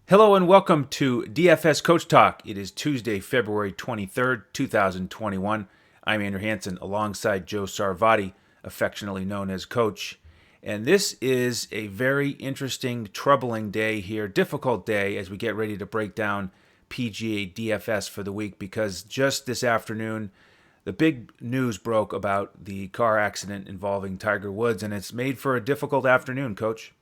Hello and welcome to DFS Coach Talk. It is Tuesday, February 23rd, 2021. I'm Andrew Hansen alongside Joe Sarvati, affectionately known as Coach. And this is a very interesting, troubling day here, difficult day as we get ready to break down PGA DFS for the week, because just this afternoon, the big news broke about the car accident involving Tiger Woods, and it's made for a difficult afternoon, Coach.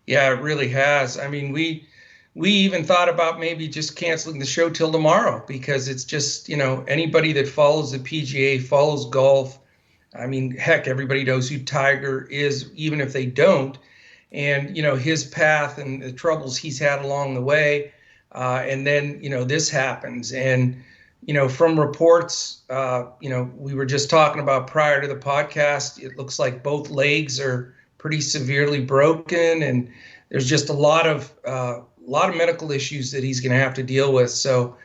Yeah, it really has. I mean, we even thought about maybe just canceling the show till tomorrow because it's just, anybody that follows the PGA, follows golf. I mean, heck, everybody knows who Tiger is, even if they don't. And, his path and the troubles he's had along the way. And then, this happens. And, from reports, we were just talking about prior to the podcast, it looks like both legs are pretty severely broken. And there's just a lot of medical issues that he's going to have to deal with. So,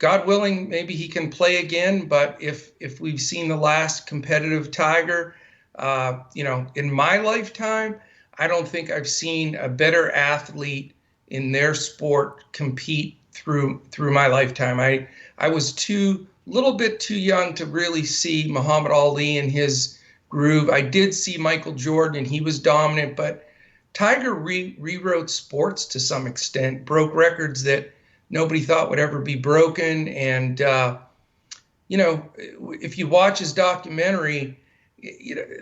God willing, maybe he can play again. But if we've seen the last competitive Tiger, in my lifetime, I don't think I've seen a better athlete in their sport compete through my lifetime. I was little bit too young to really see Muhammad Ali in his groove. I did see Michael Jordan, and he was dominant, but Tiger rewrote sports to some extent, broke records that nobody thought would ever be broken. And, if you watch his documentary,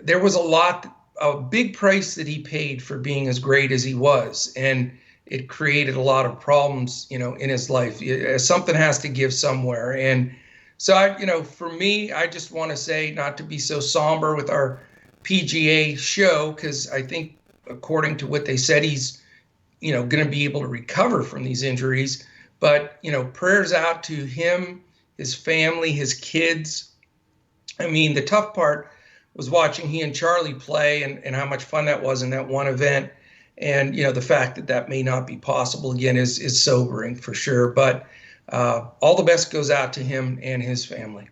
there was a big price that he paid for being as great as he was. And it created a lot of problems, in his life. Something has to give somewhere. And so, for me, I just want to say, not to be so somber with our PGA show, because I think, according to what they said, he's, going to be able to recover from these injuries. But, prayers out to him, his family, his kids. I mean, the tough part was watching he and Charlie play and how much fun that was in that one event. And, the fact that may not be possible again is sobering for sure. But all the best goes out to him and his family.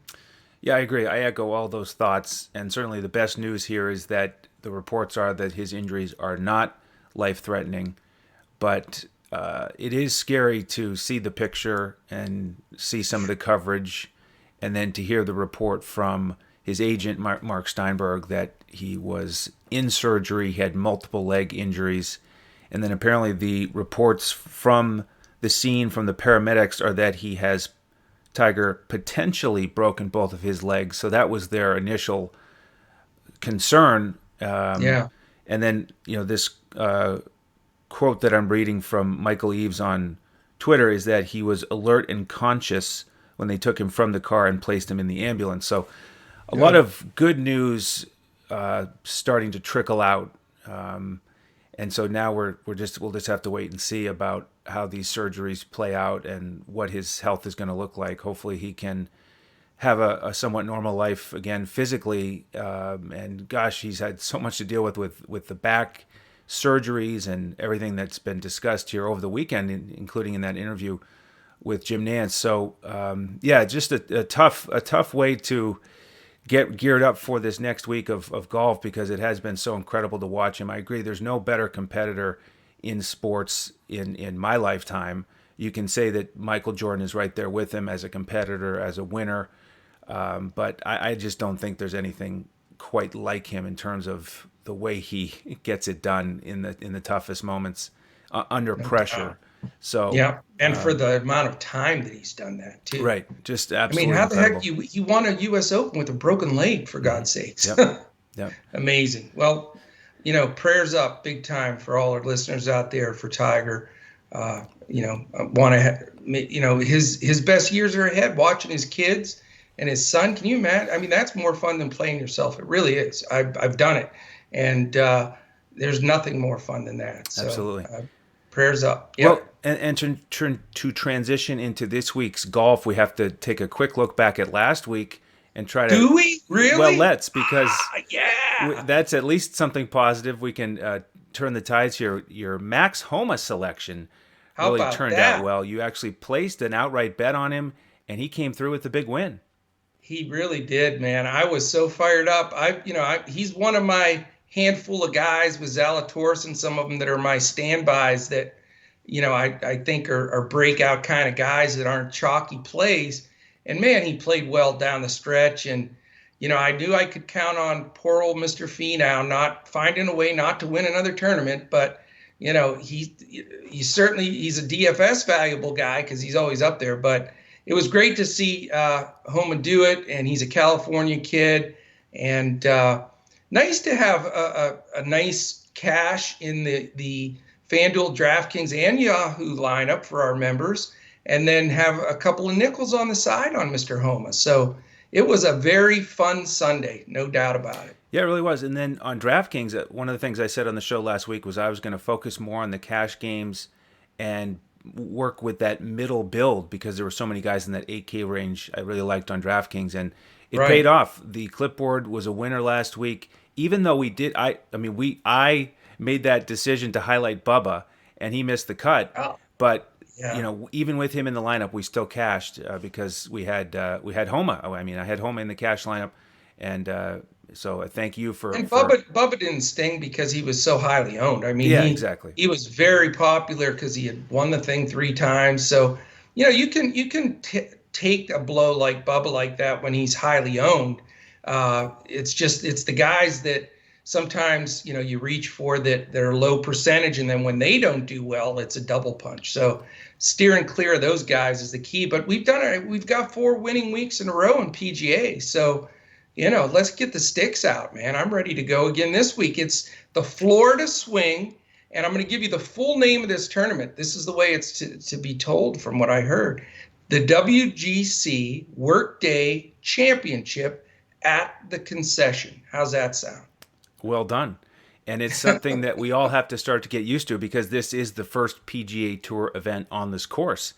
Yeah, I agree. I echo all those thoughts. And certainly the best news here is that the reports are that his injuries are not life-threatening. But it is scary to see the picture and see some of the coverage, and then to hear the report from his agent, Mark Steinberg, that he was in surgery, he had multiple leg injuries. And then apparently the reports from the scene from the paramedics are that he has Tiger potentially broken both of his legs. So that was their initial concern. Yeah. And then, this quote that I'm reading from Michael Eaves on Twitter is that he was alert and conscious when they took him from the car and placed him in the ambulance. So a lot of good news starting to trickle out. And so now we'll just have to wait and see about how these surgeries play out and what his health is going to look like. Hopefully he can have a somewhat normal life again physically. And gosh, he's had so much to deal with the back surgeries and everything that's been discussed here over the weekend, including in that interview with Jim Nance. So just a tough way to get geared up for this next week of golf, because it has been so incredible to watch him. I agree. There's no better competitor in sports in my lifetime. You can say that Michael Jordan is right there with him as a competitor, as a winner. But I just don't think there's anything quite like him in terms of the way he gets it done in the toughest moments under pressure. So Yeah, and for the amount of time that he's done that too. right, just I mean, absolutely how the incredible. heck you won a U.S. Open with a broken leg, for God's sakes? Yep, yep. Amazing. Well, prayers up big time for all our listeners out there for Tiger. Want to, his best years are ahead. Watching his kids and his son. Can you imagine? I mean, that's more fun than playing yourself. It really is. I've done it, and there's nothing more fun than that. So, Absolutely. Prayers up. Well, Yep. and to transition into this week's golf, we have to take a quick look back at last week and try to. Do we Well, really? let's, because Yeah. that's at least something positive. We can turn the tides here. Your Max Homa selection How really about turned out that? well. You actually placed an outright bet on him, and he came through with the big win. He really did, man. I was so fired up. He's one of my handful of guys with Zalatoris and some of them that are my standbys that I think are breakout kind of guys that aren't chalky plays. And man, he played well down the stretch. And, I knew I could count on poor old Mr. Fino not finding a way not to win another tournament. But, he's a DFS valuable guy because he's always up there. But it was great to see Homa do it. And he's a California kid. And nice to have a nice cash in the Fanduel, Draftkings, and Yahoo lineup for our members, and then have a couple of nickels on the side on Mr. Homa. So it was a very fun Sunday, no doubt about it. Yeah, it really was. And then on DraftKings, one of the things I said on the show last week was I was going to focus more on the cash games and work with that middle build because there were so many guys in that 8K range I really liked on DraftKings, and it paid off. The clipboard was a winner last week, even though I made that decision to highlight Bubba, and he missed the cut. Oh, But yeah. even with him in the lineup, we still cashed because we had Homa. I had Homa in the cash lineup, and so thank you for. And Bubba didn't sting because he was so highly owned. I mean, yeah, exactly. He was very popular because he had won the thing 3 times. So you can take a blow like Bubba like that when he's highly owned. It's the guys that sometimes you reach for that are low percentage, and then when they don't do well, it's a double punch. So steering clear of those guys is the key. But we've got 4 winning weeks in a row in PGA. So let's get the sticks out, man. I'm ready to go again this week. It's the Florida Swing, and I'm going to give you the full name of this tournament. This is the way it's to be told from what I heard. The WGC Workday Championship at the Concession. How's that sound? Well done. And it's something that we all have to start to get used to because this is the first PGA Tour event on this course.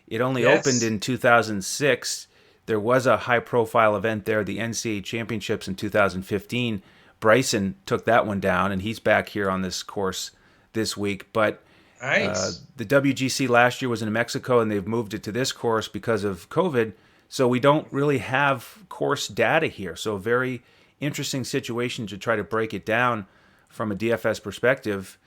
It only opened in 2006. There was a high-profile event there, the NCAA Championships in 2015. Bryson took that one down, and he's back here on this course this week. But nice. The WGC last year was in Mexico, and they've moved it to this course because of COVID. So we don't really have course data here. So a very interesting situation to try to break it down from a DFS perspective.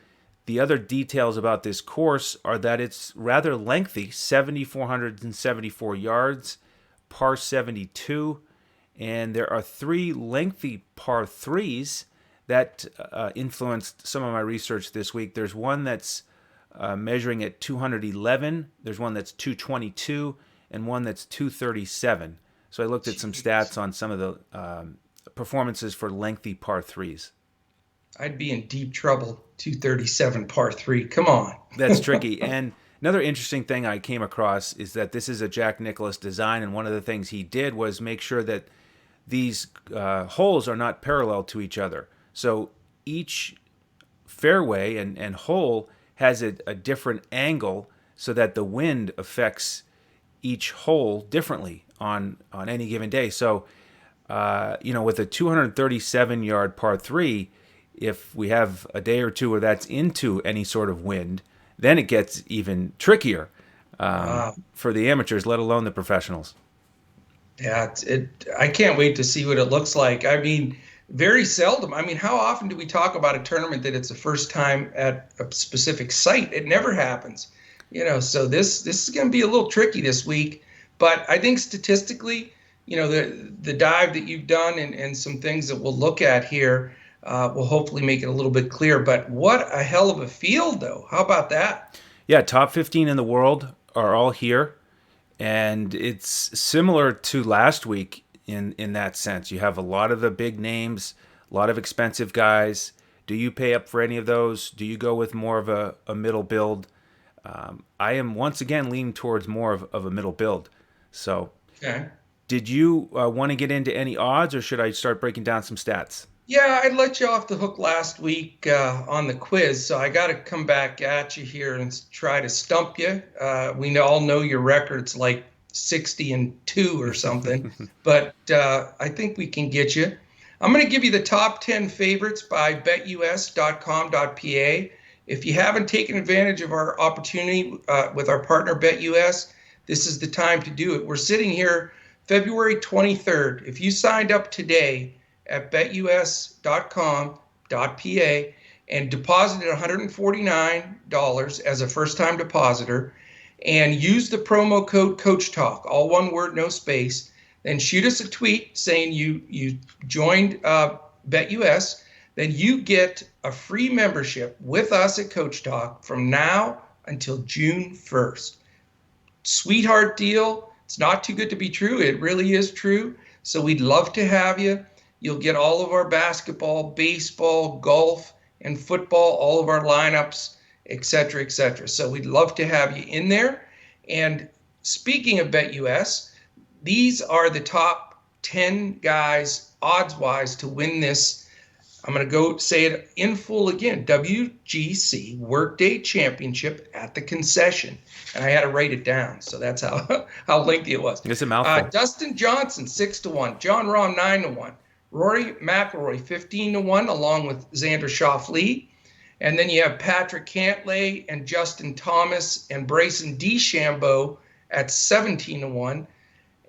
The other details about this course are that it's rather lengthy, 7,474 yards, par 72, and there are 3 lengthy par 3s that influenced some of my research this week. There's one that's measuring at 211, there's one that's 222, and one that's 237. So I looked at some stats on some of the performances for lengthy par 3s. I'd be in deep trouble. 237 par 3. Come on. That's tricky. And another interesting thing I came across is that this is a Jack Nicklaus design, and one of the things he did was make sure that these holes are not parallel to each other. So each fairway and hole has a different angle so that the wind affects each hole differently on any given day. So, with a 237-yard par 3, if we have a day or two where that's into any sort of wind, then it gets even trickier for the amateurs, let alone the professionals. Yeah, I can't wait to see what it looks like. I mean, very seldom. I mean, how often do we talk about a tournament that it's the first time at a specific site? It never happens. So this is going to be a little tricky this week. But I think statistically, the dive that you've done and some things that we'll look at here will hopefully make it a little bit clear. But what a hell of a field, though. How about that? Yeah, top 15 in the world are all here. And it's similar to last week in that sense. You have a lot of the big names, a lot of expensive guys. Do you pay up for any of those? Do you go with more of a middle build? I am once again leaning towards more of a middle build. So, okay. Did you want to get into any odds, or should I start breaking down some stats? Yeah, I let you off the hook last week on the quiz, so I got to come back at you here and try to stump you. We all know your record's like 60-2 or something, but I think we can get you. I'm going to give you the top 10 favorites by BetUS.com.pa. If you haven't taken advantage of our opportunity with our partner BetUS, this is the time to do it. We're sitting here February 23rd. If you signed up today at betus.com.pa and deposited $149 as a first-time depositor, and use the promo code Coach Talk, all one word, no space. Then shoot us a tweet saying you joined BetUS. Then you get a free membership with us at Coach Talk from now until June 1st. Sweetheart deal. It's not too good to be true. It really is true. So we'd love to have you. You'll get all of our basketball, baseball, golf, and football, all of our lineups, et cetera, et cetera. So we'd love to have you in there. And speaking of BetUS, these are the top 10 guys, odds-wise, to win this. I'm going to go say it in full again. WGC Workday Championship at the Concession. And I had to write it down, so that's how lengthy it was. It's a mouthful. Dustin Johnson, 6-1. John Rahm, 9-1. Rory McIlroy, 15-1, along with Xander Schauffele. And then you have Patrick Cantlay and Justin Thomas and Bryson DeChambeau at 17-1.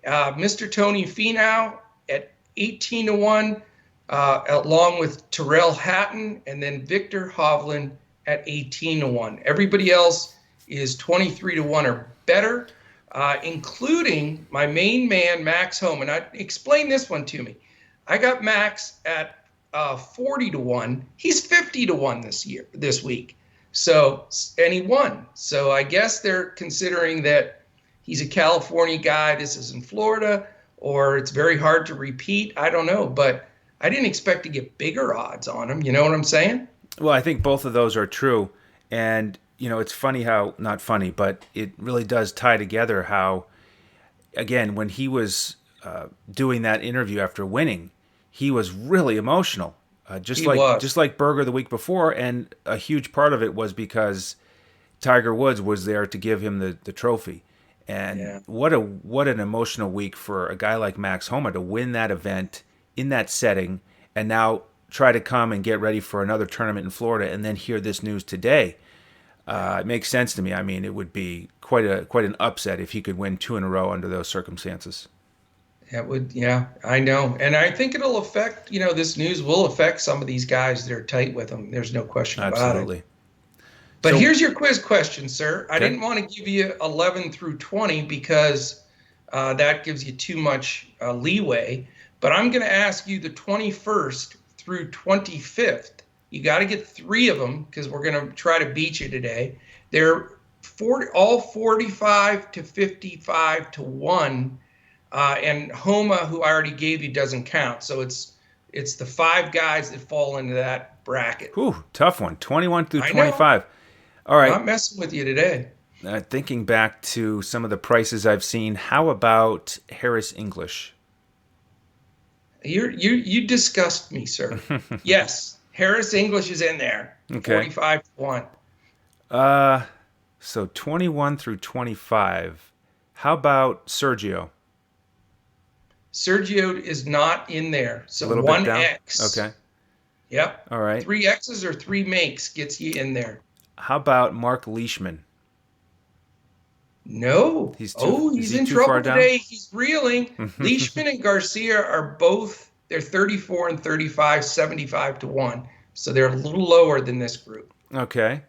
Mr. Tony Finau at 18-1, along with Tyrell Hatton, and then Victor Hovland at 18-1. Everybody else is 23-1 or better, including my main man, Max Homa. And explain this one to me. I got Max at 40-1. He's 50-1 this week. So, and he won. So I guess they're considering that he's a California guy. This is in Florida, or it's very hard to repeat. I don't know, but I didn't expect to get bigger odds on him. You know what I'm saying? Well, I think both of those are true. And, it's funny how, not funny, but it really does tie together how, again, when he was doing that interview after winning, he was really emotional, just like Berger the week before. And a huge part of it was because Tiger Woods was there to give him the trophy. And what an emotional week for a guy like Max Homa to win that event in that setting, and now try to come and get ready for another tournament in Florida, and then hear this news today. It makes sense to me. I mean, it would be quite an upset if he could win 2 in a row under those circumstances. It would, yeah, I know. And I think it'll affect, this news will affect some of these guys that are tight with him. There's no question about it. Absolutely. But here's your quiz question, sir. I didn't want to give you 11 through 20 because that gives you too much leeway. But I'm going to ask you the 21st through 25th. You got to get 3 of them because we're going to try to beat you today. They're all 45 to 55 to 1. And Homa, who I already gave you, doesn't count. So it's the 5 guys that fall into that bracket. Whew, tough one. 21 through 25. All right. I'm not messing with you today. Thinking back to some of the prices I've seen, how about Harris English? You disgust me, sir. Yes, Harris English is in there. Okay. 45 to 1. So 21 through 25. How about Sergio? Sergio is not in there. So a little bit down? 1X. Okay. Yep. All right. 3 X's or 3 makes gets you in there. How about Mark Leishman? No. He's in trouble today. He's reeling. Leishman and Garcia are both, they're 34 and 35, 75 to 1. So they're a little lower than this group. Okay.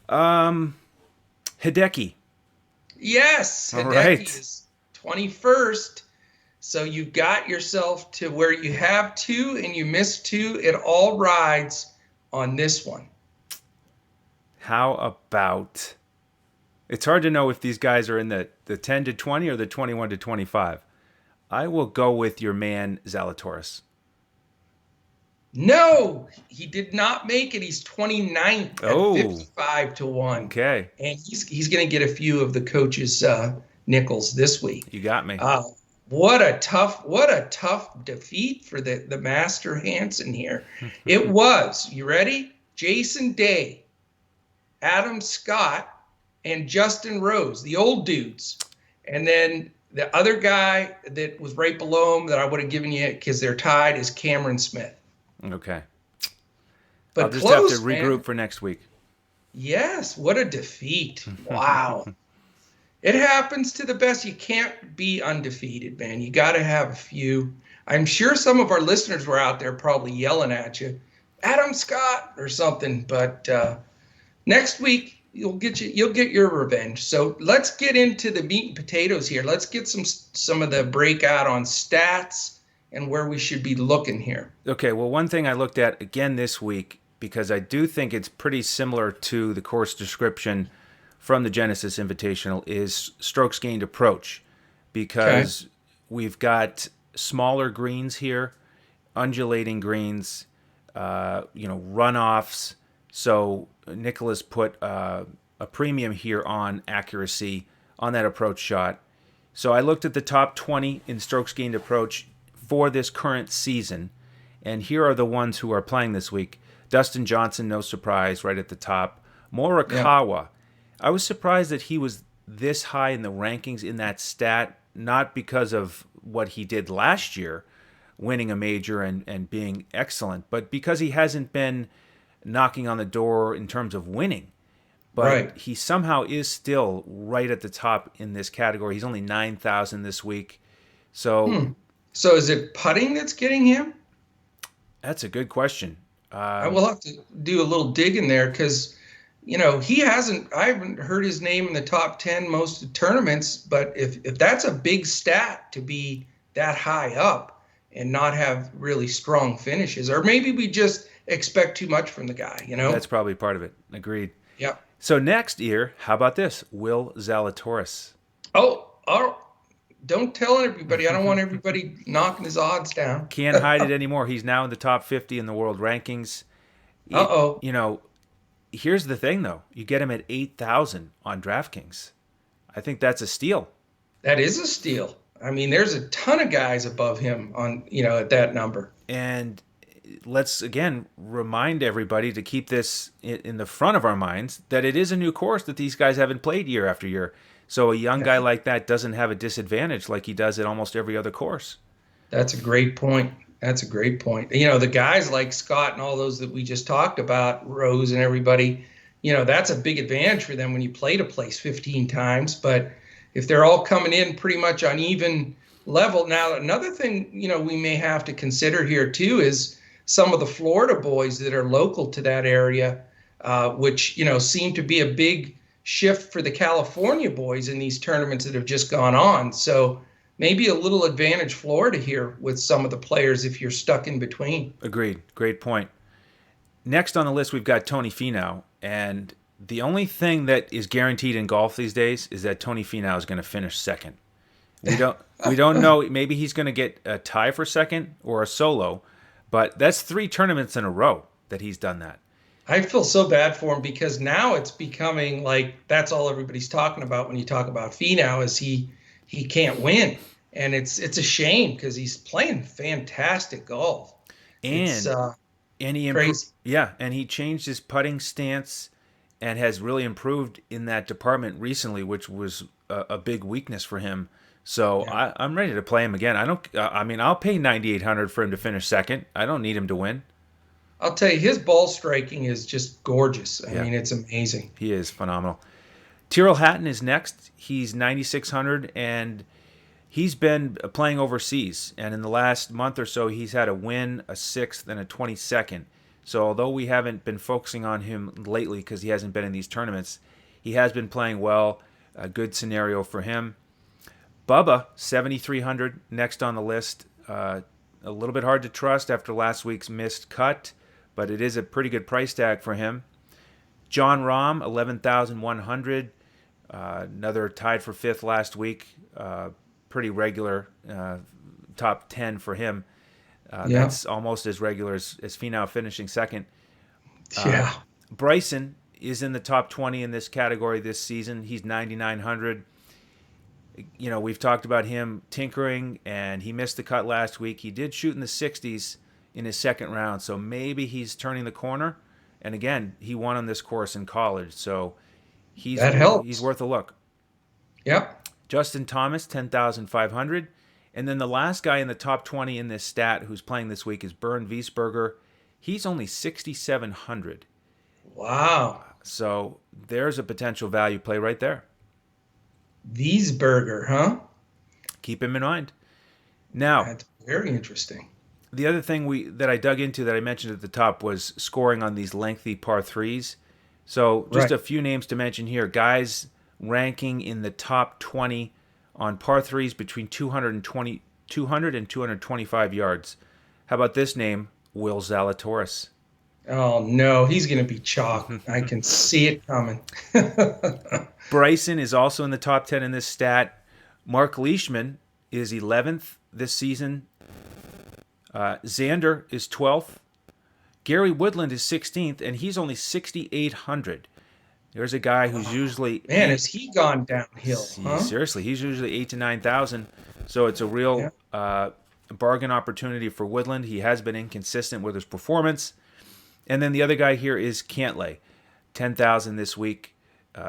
Hideki. Yes. Hideki is 21st. So you got yourself to where you have 2 and you missed 2. It all rides on this one. How about... It's hard to know if these guys are in the 10 to 20 or the 21 to 25. I will go with your man, Zalatoris. No, he did not make it. He's 29th at 55 to 1. Okay. And he's going to get a few of the coaches' nickels this week. You got me. What a tough defeat for the Master Hansen here. It was, you ready? Jason Day, Adam Scott, and Justin Rose, the old dudes. And then the other guy that was right below him that I would have given you because they're tied is Cameron Smith. Okay. But I'll just have to regroup for next week. Yes, what a defeat. Wow. It happens to the best. You can't be undefeated, man. You got to have a few. I'm sure some of our listeners were out there probably yelling at you Adam Scott or something. But next week you'll get your revenge. So let's get into the meat and potatoes here. Let's get some of the breakout on stats and where we should be looking here. Okay, well, one thing I looked at again this week, because I do think it's pretty similar to the course description from the Genesis Invitational, is strokes gained approach, Okay. because we've got smaller greens here, undulating greens, runoffs. So Nicholas put a premium here on accuracy on that approach shot. So I looked at the top 20 in strokes gained approach for this current season, and here are the ones who are playing this week. Dustin Johnson, no surprise, right at the top. Yeah. Morikawa, I was surprised that he was this high in the rankings in that stat, not because of what he did last year, winning a major and being excellent, but because he hasn't been knocking on the door in terms of winning. But Right. he somehow is still right at the top in this category. He's only 9,000 this week. So Hmm. So is it putting that's getting him? that's a good question. I will have to do a little digging there because, he hasn't. I haven't heard his name in the top 10 most of tournaments. But if that's a big stat to be that high up and not have really strong finishes, or maybe we just expect too much from the guy. That's probably part of it. Agreed. Yeah. So next year, how about this? Will Zalatoris. Oh, don't tell everybody. I don't want everybody knocking his odds down. Can't hide it anymore. He's now in the top 50 in the world rankings. It, Uh-oh. you know, here's the thing though. You get him at 8,000 on DraftKings. I think that's a steal. That is a steal. I mean, there's a ton of guys above him at that number. And let's again remind everybody to keep this in the front of our minds that it is a new course that these guys haven't played year after year. So a young guy Yeah. like that doesn't have a disadvantage like he does at almost every other course. That's a great point. That's a great point. The guys like Scott and all those that we just talked about, Rose and everybody, that's a big advantage for them when you play to place 15 times. But if they're all coming in pretty much on even level. Now, another thing, we may have to consider here too is some of the Florida boys that are local to that area, which, seem to be a big shift for the California boys in these tournaments that have just gone on. So maybe a little advantage Florida here with some of the players if you're stuck in between. Agreed. Great point. Next on the list, we've got Tony Finau. And the only thing that is guaranteed in golf these days is that Tony Finau is going to finish second. We don't we don't know. Maybe he's going to get a tie for second or a solo, but that's 3 tournaments in a row that he's done that. I feel so bad for him because now it's becoming like that's all everybody's talking about when you talk about Finau is he can't win. And it's a shame because he's playing fantastic golf. It's And and he crazy. and he changed his putting stance and has really improved in that department recently, which was a big weakness for him. So Yeah. I'm ready to play him again. I don't. I mean, I'll pay 9,800 for him to finish second. I don't need him to win. I'll tell you, his ball striking is just gorgeous. I Yeah, mean, it's amazing. he is phenomenal. Tyrell Hatton is next. He's 9,600, and he's been playing overseas. And in the last month or so, he's had a win, a 6th, and a 22nd. So although we haven't been focusing on him lately because he hasn't been in these tournaments, he has been playing well. A good scenario for him. Bubba, 7,300, next on the list. A little bit hard to trust after last week's missed cut, but it is a pretty good price tag for him. John Rahm, 11,100. Another tied for 5th last week. Pretty regular top 10 for him. Yeah. That's almost as regular as Finau finishing second. Uh, Yeah. Bryson is in the top 20 in this category this season. He's 9,900. We've talked about him tinkering, and he missed the cut last week. He did shoot in the 60s in his second round, so maybe he's turning the corner. And again, he won on this course in college, so That he's helps. worth a look. Yep. Justin Thomas, 10,500. And then the last guy in the top 20 in this stat who's playing this week is Bern Wiesberger. He's only 6,700. Wow. So there's a potential value play right there. Wiesberger, huh? Keep him in mind. Now, That's very interesting. The other thing that I dug into that I mentioned at the top was scoring on these lengthy par threes. So just Right. a few names to mention here. Guys ranking in the top 20 on par threes between 200 and 225 yards. How about this name? Will Zalatoris. Oh no, he's going to be chalk. I can see it coming. Bryson is also in the top 10 in this stat. Mark Leishman is 11th this season. Xander is 12th. Gary Woodland is 16th, and he's only 6,800. There's a guy who's usually Man, has he gone downhill, huh? seriously, he's usually 8 to 9,000. So it's a Yeah. real bargain opportunity for Woodland. He has been inconsistent with his performance. And then the other guy here is Cantlay, 10,000 this week.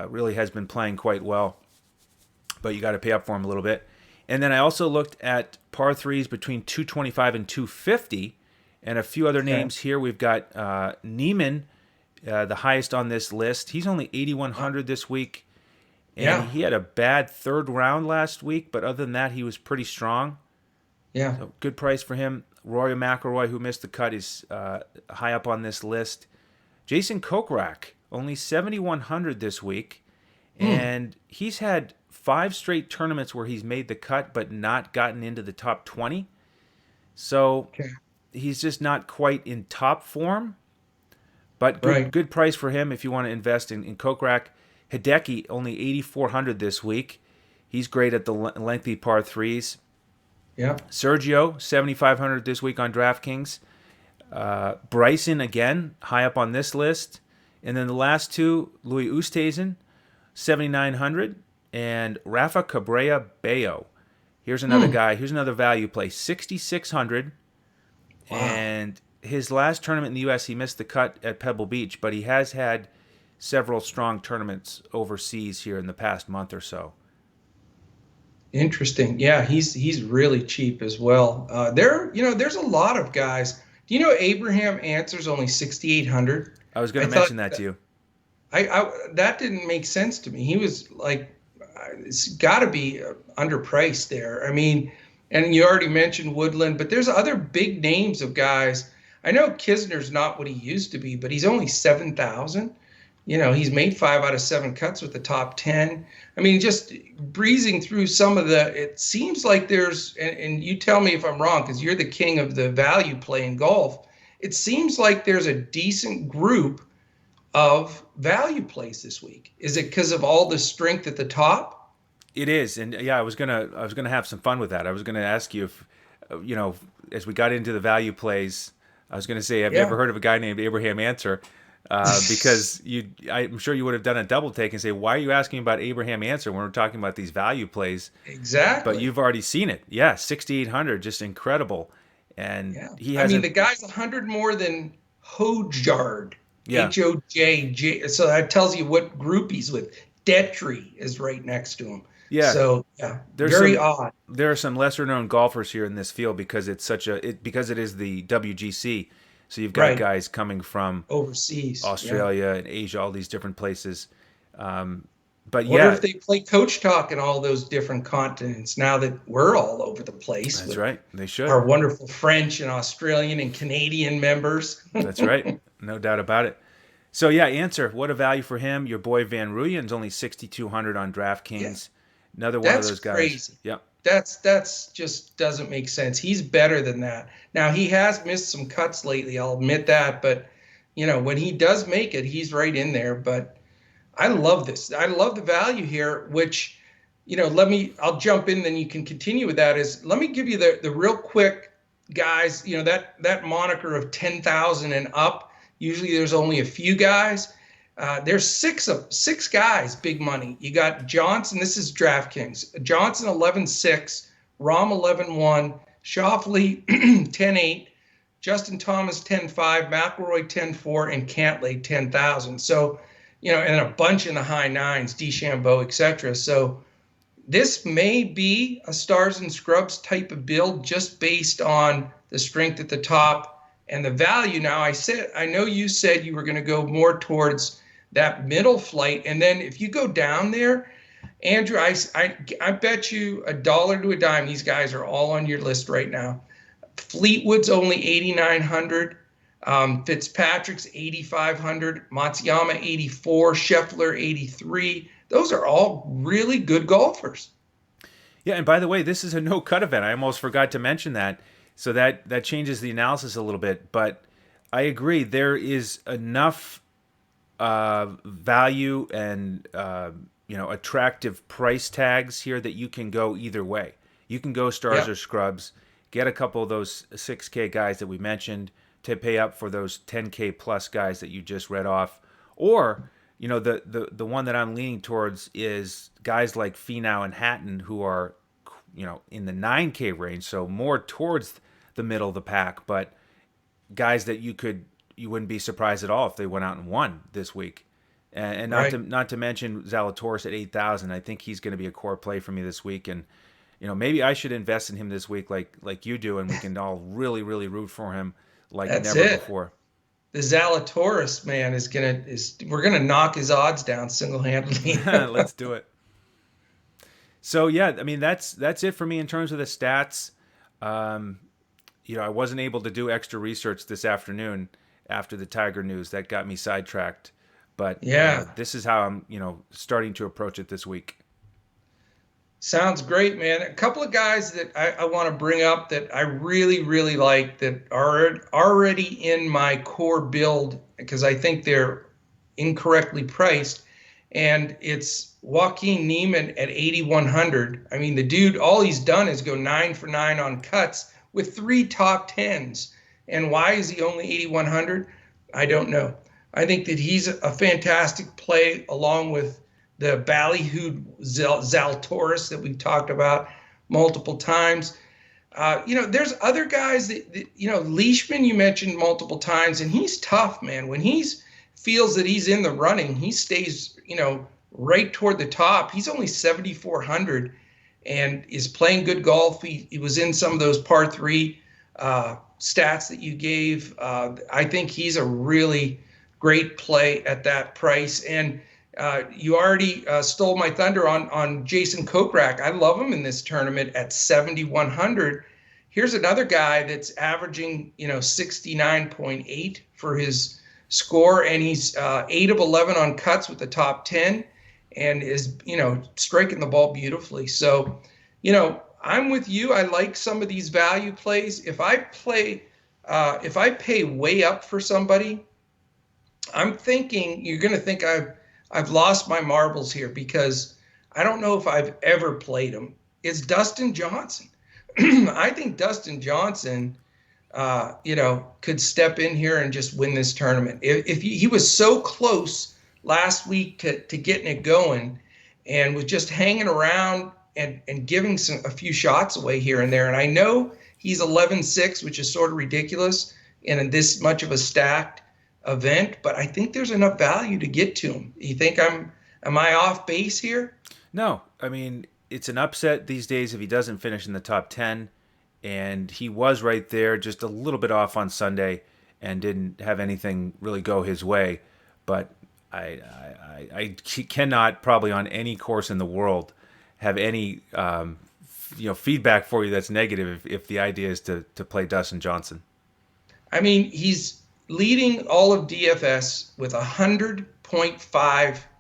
Really has been playing quite well, but you got to pay up for him a little bit. And then I also looked at par threes between 225 and 250, and a few other names here. We've got Neiman, the highest on this list. He's only 8,100 this week, and he had a bad third round last week, but other than that, he was pretty strong. Yeah. So good price for him. Rory McIlroy, who missed the cut, is high up on this list. Jason Kokrak, only 7,100 this week, and he's had 5 straight tournaments where he's made the cut but not gotten into the top 20. So he's just not quite in top form, but good price for him if you want to invest in Kokrak. Hideki, only 8,400 this week. He's great at the lengthy par threes. Yeah. Sergio, 7,500 this week on DraftKings. Bryson, again, high up on this list. And then the last two, Louis Oosthuizen, 7,900. And Rafa Cabrera Bello. Here's another guy. Here's another value play, 6,600. Wow. And his last tournament in the U.S., he missed the cut at Pebble Beach, but he has had several strong tournaments overseas here in the past month or so. Interesting. Yeah, he's really cheap as well. There's a lot of guys. Do you know Abraham Answer's only 6,800? I was going to mention that to you. That didn't make sense to me. He was like, it's got to be underpriced there. I mean, and you already mentioned Woodland, but there's other big names of guys. I know Kisner's not what he used to be, but he's only 7,000. He's made 5 out of 7 cuts with the top 10. I mean, just breezing through some of it seems like there's, and you tell me if I'm wrong, because you're the king of the value play in golf. It seems like there's a decent group of value plays this week. Is it because of all the strength at the top? It is, and yeah, I was gonna have some fun with that. I was gonna ask you if, as we got into the value plays, I was gonna say, have you ever heard of a guy named Abraham Answer? Because I'm sure you would have done a double take and say, why are you asking about Abraham Answer when we're talking about these value plays? Exactly. But you've already seen it. Yeah, 6,800, just incredible. And he has. I mean, the guy's 100 more than Hojard. Yeah. Hojj. So that tells you what group he's with. Detry is right next to him. Yeah. So very odd. There are some lesser known golfers here in this field because it's because it is the WGC. So you've got guys coming from overseas, Australia and Asia, all these different places. But what if they play Coach Talk in all those different continents now that we're all over the place? That's right. They should. Our wonderful French and Australian and Canadian members. That's right. No doubt about it. So Answer, what a value for him. Your boy Van Ruyen's only 6,200 on DraftKings. Yeah. Another one of those guys. That's crazy. Yeah. That's just doesn't make sense. He's better than that. Now, he has missed some cuts lately, I'll admit that, but when he does make it, he's right in there. But I love this. I love the value here, which, I'll jump in, then you can continue with that. Let me give you the real quick guys, that moniker of 10,000 and up. Usually there's only a few guys. There's six guys, big money. You got Johnson. This is DraftKings. Johnson 11-6, Rahm 11-1, Schauffele 10-8, Justin Thomas 10-5, McIlroy 10-4, and Cantlay 10,000. So, and a bunch in the high nines, DeChambeau, etc. So this may be a stars and scrubs type of build just based on the strength at the top and the value. Now, I know you said you were going to go more towards that middle flight. And then if you go down there, Andrew, I bet you $1 to a dime, these guys are all on your list right now. Fleetwood's only 8,900. Fitzpatrick's 8,500. Matsuyama 84. Scheffler 83. Those are all really good golfers. Yeah, and by the way, this is a no cut event. I almost forgot to mention that. So that changes the analysis a little bit. But I agree, there is enough value and attractive price tags here that you can go either way. You can go stars or scrubs, get a couple of those 6K guys that we mentioned to pay up for those 10K plus guys that you just read off, or the one that I'm leaning towards is guys like Fino and Hatton, who are in the 9K range, so more towards the middle of the pack, but guys that you wouldn't be surprised at all if they went out and won this week. And not to mention Zalatoris at 8,000. I think he's going to be a core play for me this week, and maybe I should invest in him this week like you do, and we can all really really root for him like That's never it. before. The Zalatoris man we're gonna knock his odds down single-handedly. Let's do it. So yeah, I mean that's it for me in terms of the stats. I wasn't able to do extra research this afternoon after the Tiger news. That got me sidetracked. But this is how I'm starting to approach it this week. Sounds great, man. A couple of guys that I want to bring up that I really, really like that are already in my core build because I think they're incorrectly priced. And it's Joaquin Neiman at 8,100. I mean, the dude, all he's done is go 9 for 9 on cuts with 3 top 10s. And why is he only 8,100? I don't know. I think that he's a fantastic play along with the ballyhooed Zalatoris that we've talked about multiple times. There's other guys that Leishman you mentioned multiple times, and he's tough, man. When he feels that he's in the running, he stays, right toward the top. He's only 7,400 and is playing good golf. He was in some of those par 3 stats that you gave. I think he's a really great play at that price. And you already stole my thunder on Jason Kokrak. I love him in this tournament at 7,100. Here's another guy that's averaging, 69.8 for his score, and he's 8 of 11 on cuts with the top 10, and is, striking the ball beautifully. So, I'm with you. I like some of these value plays. If I pay way up for somebody, I'm thinking you're going to think I've lost my marbles here because I don't know if I've ever played him. It's Dustin Johnson. I think Dustin Johnson, could step in here and just win this tournament. If he was so close last week to getting it going and was just hanging around and giving a few shots away here and there. And I know he's 11-6, which is sort of ridiculous in this much of a stacked event, but I think there's enough value to get to him. You think am I off base here? No, I mean, it's an upset these days if he doesn't finish in the top 10, and he was right there, just a little bit off on Sunday and didn't have anything really go his way. But I cannot probably on any course in the world have any feedback for you that's negative if the idea is to play Dustin Johnson. I mean, he's leading all of DFS with 100.5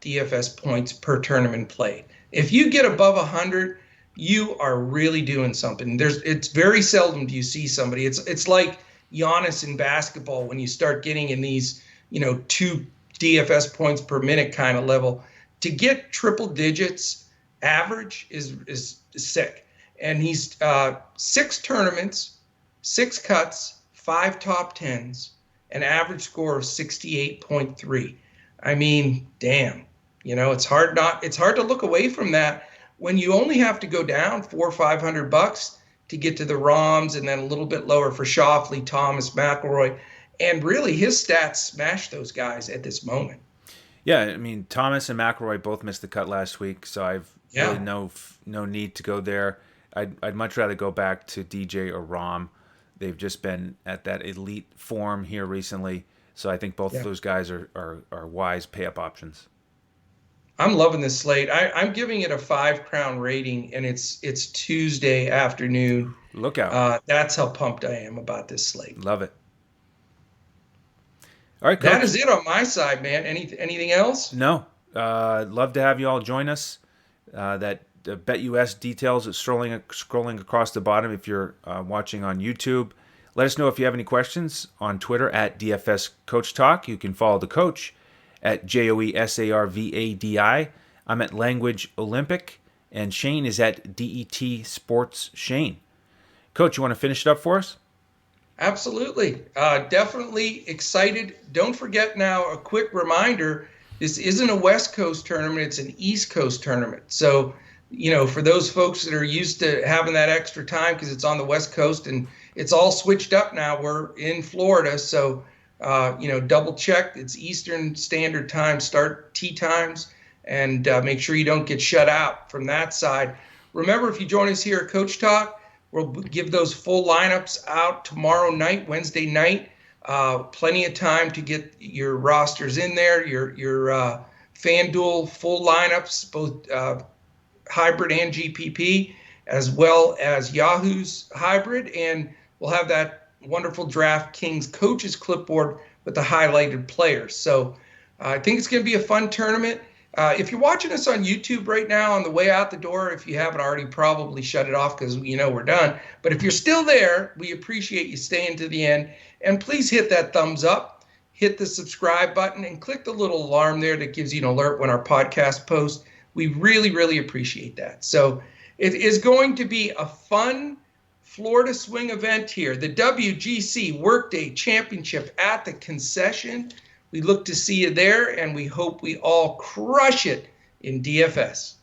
DFS points per tournament played. If you get above 100, you are really doing something. It's very seldom do you see somebody. It's like Giannis in basketball when you start getting in these 2 DFS points per minute kind of level. To get triple digits average is sick. And he's 6 tournaments, 6 cuts, 5 top 10s, an average score of 68.3. I mean, damn. It's hard to look away from that when you only have to go down $400 or $500 to get to the ROMs, and then a little bit lower for Schauffele, Thomas, McIlroy, and really his stats smash those guys at this moment. Yeah, I mean, Thomas and McIlroy both missed the cut last week, so I've really no need to go there. I'd much rather go back to DJ or Rahm. They've just been at that elite form here recently, so I think both of those guys are wise pay-up options. I'm loving this slate. I'm giving it a 5 crown rating, and it's Tuesday afternoon. Look out. That's how pumped I am about this slate. Love it. All right, That Coach. is it on my side, man. Anything else? No. Love to have you all join us. That BetUS details is scrolling across the bottom if you're watching on YouTube. Let us know if you have any questions on Twitter at DFS Coach Talk. You can follow the coach at JOESARVADI. I'm at Language Olympic, and Shane is at DET Sports Shane. Coach, you want to finish it up for us? Absolutely. Definitely excited. Don't forget now, a quick reminder, this isn't a West Coast tournament, it's an East Coast tournament. So, for those folks that are used to having that extra time because it's on the West Coast and it's all switched up now, we're in Florida. So, double check. It's Eastern Standard Time, start tee times, and make sure you don't get shut out from that side. Remember, if you join us here at Coach Talk, we'll give those full lineups out tomorrow night, Wednesday night. Plenty of time to get your rosters in there, your Fanduel full lineups, both hybrid and GPP, as well as Yahoo's hybrid. And we'll have that wonderful Draftkings coaches clipboard with the highlighted players. So I think it's going to be a fun tournament. If you're watching us on YouTube right now on the way out the door, if you haven't already, probably shut it off because we're done. But if you're still there, we appreciate you staying to the end. And please hit that thumbs up, hit the subscribe button, and click the little alarm there that gives you an alert when our podcast posts. We really, really appreciate that. So it is going to be a fun Florida swing event here, the WGC Workday Championship at the Concession. We look to see you there, and we hope we all crush it in DFS.